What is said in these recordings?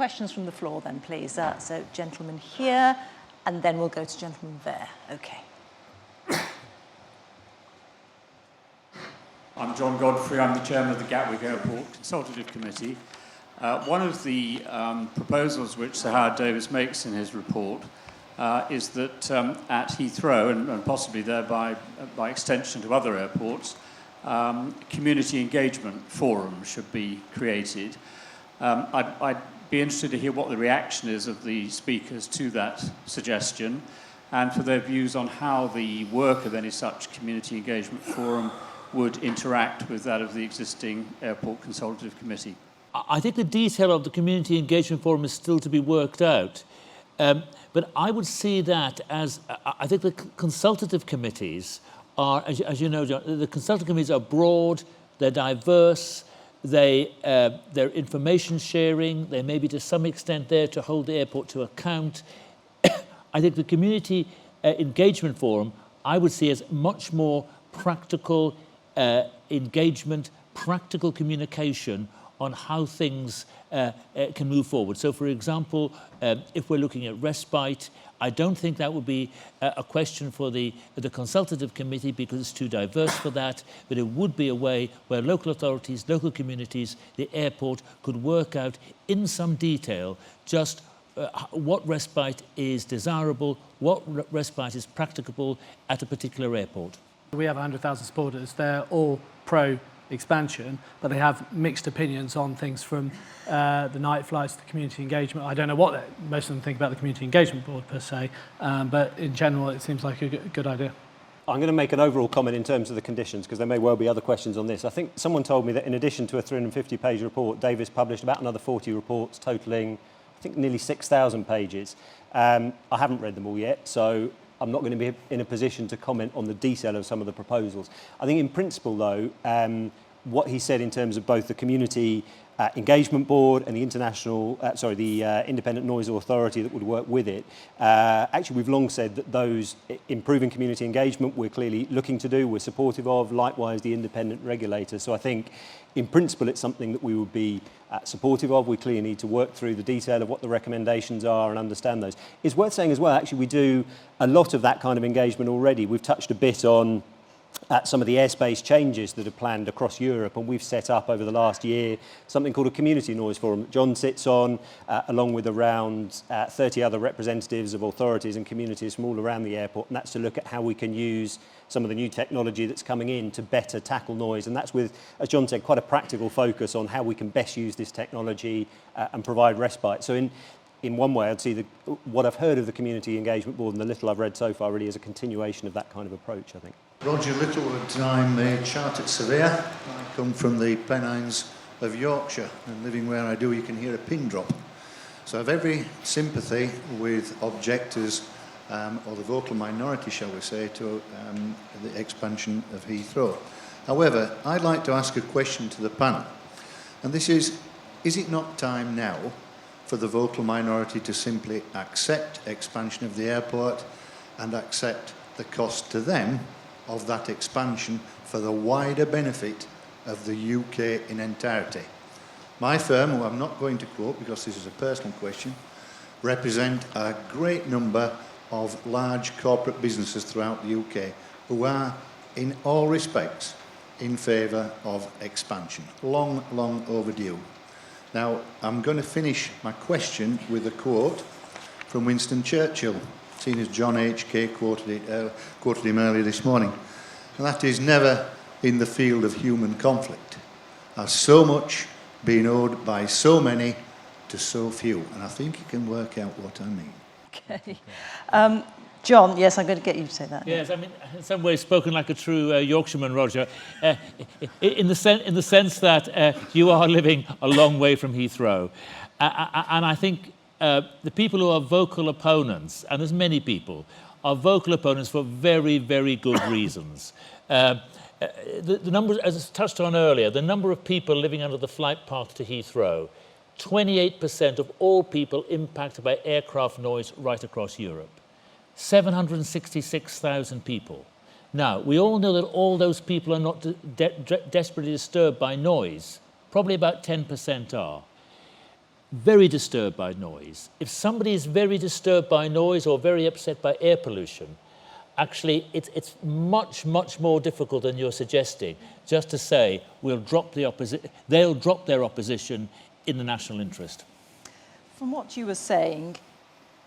questions from the floor then, please. So gentleman here, and then we'll go to gentleman there. Okay. I'm John Godfrey. I'm the chairman of the Gatwick Airport Consultative Committee. One of the proposals which Sir Howard Davis makes in his report is that at Heathrow, and possibly thereby by extension to other airports, community engagement forums should be created. I'd be interested to hear what the reaction is of the speakers to that suggestion, and for their views on how the work of any such community engagement forum would interact with that of the existing Airport Consultative Committee. I think the detail of the Community Engagement Forum is still to be worked out. But I would see that as, I think the consultative committees are, as you know, John, the consultative committees are broad, they're diverse, they're information sharing, they may be to some extent there to hold the airport to account. I think the Community Engagement Forum, I would see as much more practical engagement, practical communication on how things can move forward. So, for example, if we're looking at respite, I don't think that would be a question for the consultative committee because it's too diverse for that, but it would be a way where local authorities, local communities, the airport could work out in some detail just what respite is desirable, what respite is practicable at a particular airport. We have 100,000 supporters. They're all pro-expansion, but they have mixed opinions on things from the night flights to community engagement. I don't know what most of them think about the Community Engagement Board per se, but in general it seems like a good idea. I'm going to make an overall comment in terms of the conditions because there may well be other questions on this. I think someone told me that in addition to a 350-page report, Davis published about another 40 reports totalling, I think, nearly 6,000 pages. I haven't read them all yet, so I'm not going to be in a position to comment on the detail of some of the proposals. I think in principle, though, what he said in terms of both the Community Engagement Board and the Independent Noise Authority that would work with it, actually we've long said that those improving community engagement we're clearly looking to do, we're supportive of, likewise the independent regulator. So I think in principle it's something that we would be supportive of. We clearly need to work through the detail of what the recommendations are and understand those. It's worth saying as well, actually we do a lot of that kind of engagement already. We've touched a bit on some of the airspace changes that are planned across Europe, and we've set up over the last year something called a community noise forum that John sits on, along with around 30 other representatives of authorities and communities from all around the airport, and that's to look at how we can use some of the new technology that's coming in to better tackle noise, and that's with, as John said, quite a practical focus on how we can best use this technology and provide respite. So in one way, I'd see what I've heard of the Community Engagement Board and the little I've read so far really is a continuation of that kind of approach, I think. Roger Littlewood, I'm a chartered surveyor. I come from the Pennines of Yorkshire, and living where I do, you can hear a pin drop. So I have every sympathy with objectors, or the vocal minority, shall we say, to the expansion of Heathrow. However, I'd like to ask a question to the panel, and this is it not time now for the vocal minority to simply accept expansion of the airport and accept the cost to them of that expansion for the wider benefit of the UK in entirety? My firm, who I'm not going to quote because this is a personal question, represent a great number of large corporate businesses throughout the UK who are, in all respects, in favour of expansion. Long, long overdue. Now, I'm going to finish my question with a quote from Winston Churchill, seen as John H.K. quoted him earlier this morning. And that is, never in the field of human conflict has so much been owed by so many to so few. And I think you can work out what I mean. Okay. John, yes, I'm going to get you to say that. Yes, I mean, in some ways spoken like a true Yorkshireman, Roger, in the sense that you are living a long way from Heathrow. And I think the people who are vocal opponents, and there's many people, are vocal opponents for very, very good reasons. The number, as touched on earlier, the number of people living under the flight path to Heathrow, 28% of all people impacted by aircraft noise right across Europe. 766,000 people. Now, we all know that all those people are not desperately disturbed by noise. Probably about 10% are. very disturbed by noise. If somebody is very disturbed by noise or very upset by air pollution, actually it's much, much more difficult than you're suggesting just to say they'll drop their opposition in the national interest. From what you were saying,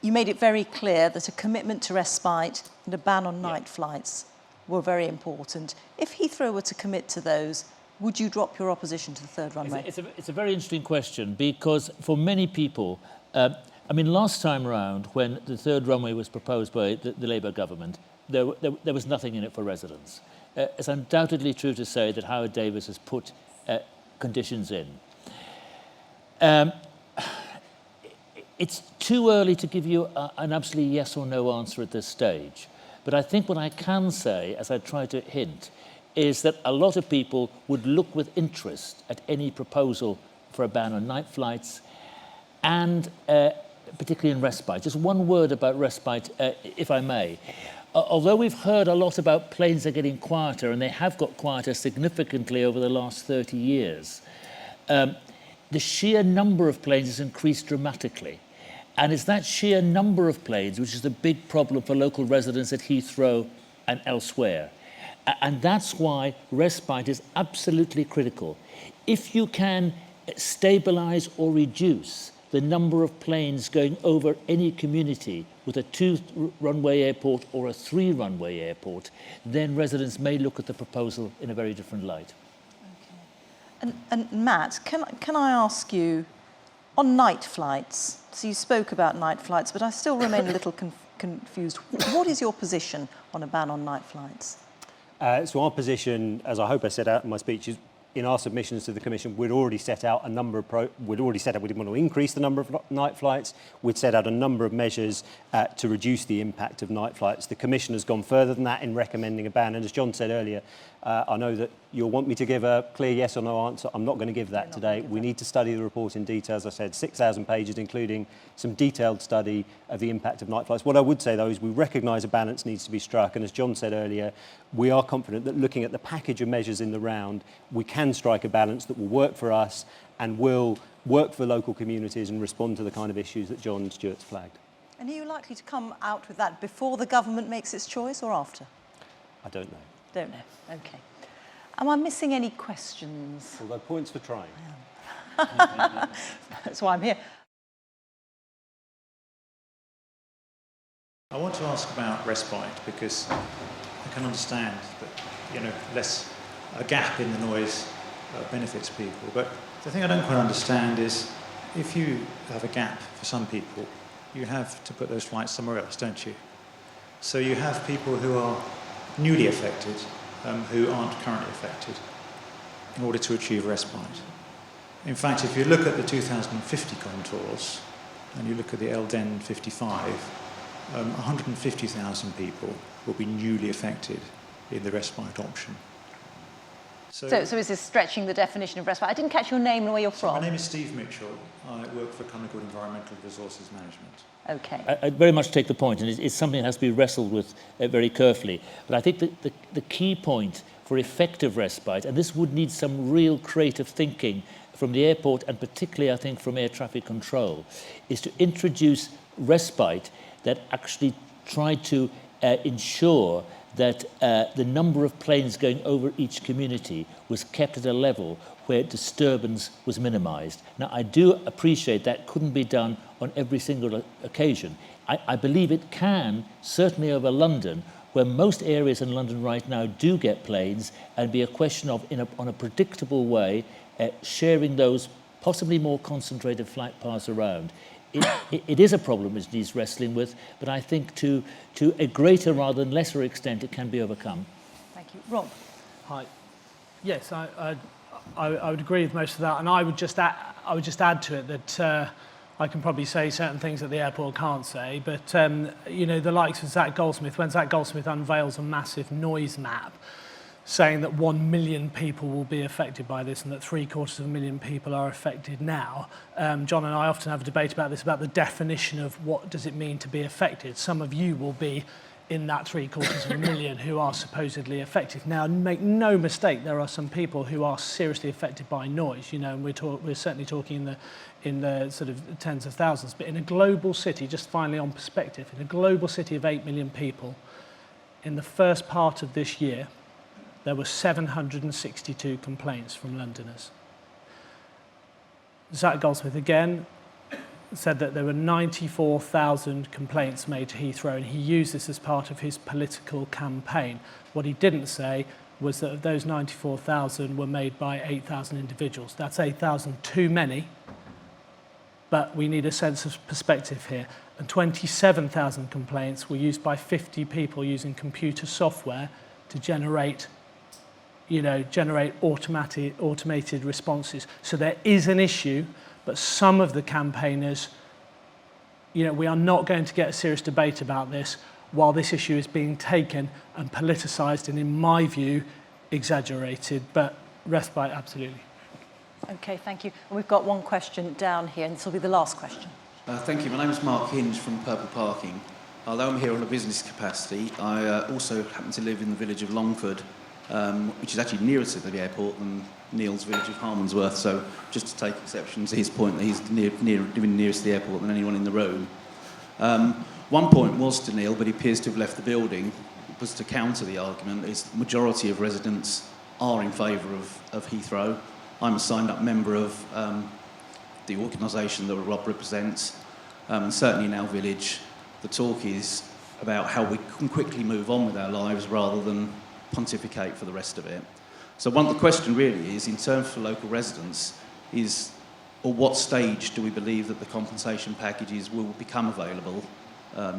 you made it very clear that a commitment to respite and a ban on night flights were very important. If Heathrow were to commit to those, would you drop your opposition to the third runway? It's a very interesting question, because for many people, I mean, last time round, when the third runway was proposed by the Labour government, there was nothing in it for residents. It's undoubtedly true to say that Howard Davis has put conditions in. It's too early to give you an absolutely yes or no answer at this stage. But I think what I can say, as I try to hint, is that a lot of people would look with interest at any proposal for a ban on night flights, and particularly in respite. Just one word about respite, if I may. Although we've heard a lot about planes are getting quieter, and they have got quieter significantly over the last 30 years, the sheer number of planes has increased dramatically. And it's that sheer number of planes which is the big problem for local residents at Heathrow and elsewhere. And that's why respite is absolutely critical. If you can stabilise or reduce the number of planes going over any community with a 2-runway airport or a 3-runway airport, then residents may look at the proposal in a very different light. Okay. And Matt, can I ask you, on night flights, so you spoke about night flights, but I still remain a little confused. What is your position on a ban on night flights? So our position, as I hope I set out in my speech, is in our submissions to the Commission, we'd already set out a number of we didn't want to increase the number of night flights. We'd set out a number of measures to reduce the impact of night flights. The Commission has gone further than that in recommending a ban. And as John said earlier, I know that you'll want me to give a clear yes or no answer. I'm not going to give that today. We need to study the report in detail. As I said, 6,000 pages, including some detailed study of the impact of night flights. What I would say, though, is we recognise a balance needs to be struck. And as John said earlier, we are confident that looking at the package of measures in the round, we can strike a balance that will work for us and will work for local communities and respond to the kind of issues that John Stewart's flagged. And are you likely to come out with that before the government makes its choice or after? I don't know. Don't know. Okay. Am I missing any questions? Although points for trying. That's why I'm here. I want to ask about respite, because I can understand that, less a gap in the noise benefits people. But the thing I don't quite understand is, if you have a gap for some people, you have to put those flights somewhere else, don't you? So you have people who are newly affected, who aren't currently affected, in order to achieve respite. In fact, if you look at the 2050 contours, and you look at the LDEN 55, 150,000 people will be newly affected in the respite option. So is this stretching the definition of respite? I didn't catch your name and where you're from. My name is Steve Mitchell. I work for a company called Environmental Resources Management. Okay. I very much take the point, and it's something that has to be wrestled with very carefully. But I think the key point for effective respite, and this would need some real creative thinking from the airport, and particularly, I think, from air traffic control, is to introduce respite that actually tried to ensure that the number of planes going over each community was kept at a level where disturbance was minimised. Now, I do appreciate that couldn't be done on every single occasion. I believe it can, certainly over London, where most areas in London right now do get planes, and be a question of, on a predictable way, sharing those possibly more concentrated flight paths around. It is a problem which needs wrestling with, but I think to a greater rather than lesser extent it can be overcome. Thank you. Rob? Hi. Yes, I would agree with most of that, and I would just add to it that I can probably say certain things that the airport can't say, but the likes of Zach Goldsmith, when Zach Goldsmith unveils a massive noise map saying that 1 million people will be affected by this and that 750,000 people are affected now. John and I often have a debate about this, about the definition of what does it mean to be affected. Some of you will be in that 750,000 who are supposedly affected. Now, make no mistake, there are some people who are seriously affected by noise, you know, and we're certainly talking in the sort of tens of thousands. But in a global city, just finally on perspective, in a global city of 8 million people, in the first part of this year, there were 762 complaints from Londoners. Zach Goldsmith again said that there were 94,000 complaints made to Heathrow, and he used this as part of his political campaign. What he didn't say was that of those 94,000 were made by 8,000 individuals. That's 8,000 too many, but we need a sense of perspective here. And 27,000 complaints were used by 50 people using computer software to generate automated responses. So there is an issue, but some of the campaigners, we are not going to get a serious debate about this while this issue is being taken and politicised and, in my view, exaggerated. But respite, absolutely. Okay, thank you. And we've got one question down here, and this will be the last question. Thank you. My name is Mark Hinge from Purple Parking. Although I'm here on a business capacity, I also happen to live in the village of Longford, which is actually nearer to the airport than Neil's village of Harmondsworth. So just to take exception to his point that he's living nearest the airport than anyone in the room. One point was to Neil, but he appears to have left the building, was to counter the argument, is the majority of residents are in favour of Heathrow. I'm a signed-up member of the organisation that Rob represents. Certainly in our village, the talk is about how we can quickly move on with our lives rather than pontificate for the rest of it. So the question really is, in terms for local residents, is at what stage do we believe that the compensation packages will become available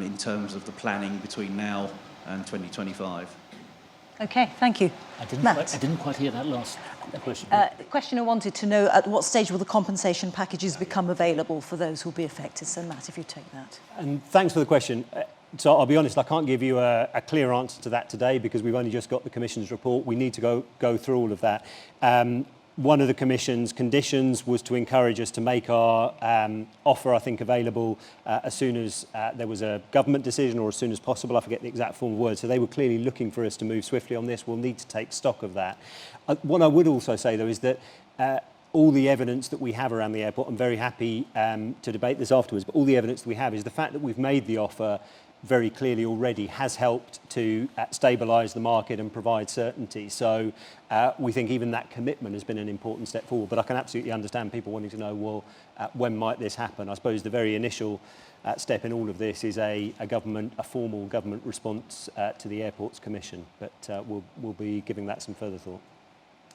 in terms of the planning between now and 2025? Okay, thank you. I Matt. didn't quite hear that last question. The questioner wanted to know at what stage will the compensation packages become available for those who will be affected. So, Matt, if you take that. And thanks for the question. So I'll be honest, I can't give you a clear answer to that today because we've only just got the Commission's report. We need to go through all of that. One of the Commission's conditions was to encourage us to make our offer, I think, available as soon as there was a government decision or as soon as possible. I forget the exact form of words. So they were clearly looking for us to move swiftly on this. We'll need to take stock of that. What I would also say, though, is that all the evidence that we have around the airport, I'm very happy to debate this afterwards, but all the evidence that we have is the fact that we've made the offer very clearly already has helped to stabilise the market and provide certainty. So we think even that commitment has been an important step forward. But I can absolutely understand people wanting to know, well, when might this happen? I suppose the very initial step in all of this is a formal government response to the Airports Commission. But we'll be giving that some further thought.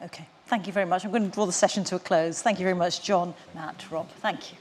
Okay, thank you very much. I'm going to draw the session to a close. Thank you very much, John, Matt, Rob. Thank you.